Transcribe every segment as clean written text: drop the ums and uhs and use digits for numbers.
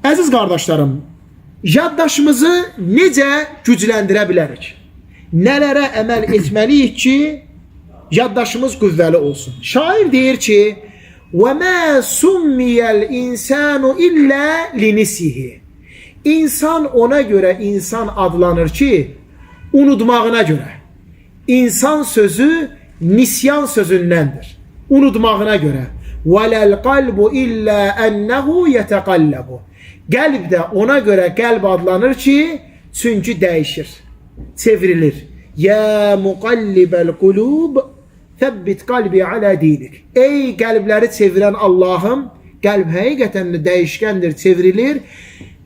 Əziz qardaşlarım, yaddaşımızı necə gücləndirə bilərik? Nələrə əməl etməliyik ki, yaddaşımız qüvvəli olsun? Şair deyir ki, وَمَا سُمِّيَ الْاِنْسَانُ إِلَّا لِنِسِهِ İnsan ona göre insan adlanır ki, unutmağına göre. İnsan sözü nisyan sözündendir. Unutmağına göre. وَلَا الْقَلْبُ إِلَّا أَنَّهُ يَتَقَلَّبُ Qəlb də ona göre qəlb adlanır ki, çünkü değişir, çevrilir. يَا مُقَلِّبَ الْقُلُوبِ ثَبِّتْ قَلْبِ عَلَى دِينِكَ Ey qəlbləri çevirən Allahım, qəlb həqiqətən də dəyişkəndir, çevrilir.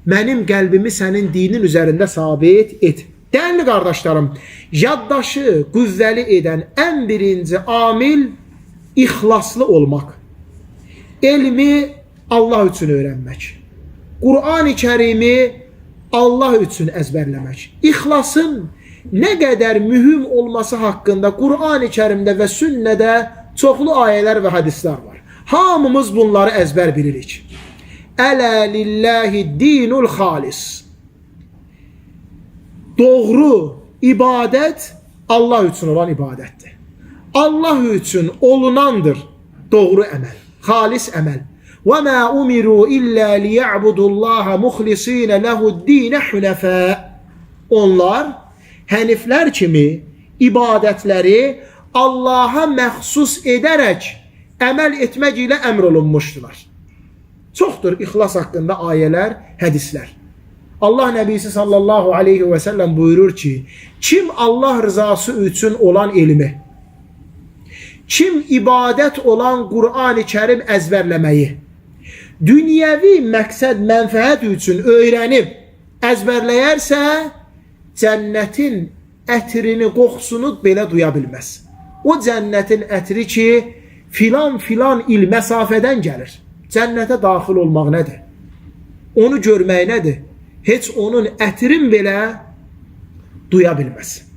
Mənim qəlbimi sənin dinin üzərində sabit et. Dəyərli qardaşlarım, yaddaşı qüvvəli edən ən birinci amil ixlaslı olmaq. Elmi Allah üçün öyrənmək. Qur'an-ı Kərimi Allah üçün əzbərləmək. İxlasın nə qədər mühüm olması haqqında Qur'an-ı Kərimdə və sünnədə çoxlu ayələr və hadislər var. Hamımız bunları əzbər bilirik. Ələ lillahi dinul xalis. Doğru ibadət Allah üçün olan ibadətdir. Allah üçün olunandır doğru əməl, xalis əməl. وَمَا أُمِرُوا إِلَّا لِيَعْبُدُوا اللّٰهَ مُخْلِصِينَ لَهُ الدِّينَ حُنَفَاءَ Onlar həniflər kimi ibadətləri Allah'a məxsus edərək əməl etmək ilə əmr olunmuşdular. Çoxdur ixlas haqqında ayələr, hədislər. Allah Nəbisi sallallahu aleyhi və səlləm buyurur ki, kim Allah rızası üçün olan elmi, kim ibadət olan Qur'an-ı Kərim əzbərləməyi, dünyəvi məqsəd, mənfəət üçün öyrənib əzbərləyərsə, cənnətin ətrini, qoxusunu belə duya bilməz. O cənnətin ətri ki, filan il məsafədən gəlir. Cənnətə daxil olmaq nədir? Onu görmək nədir? Heç onun ətrin belə duya bilməz.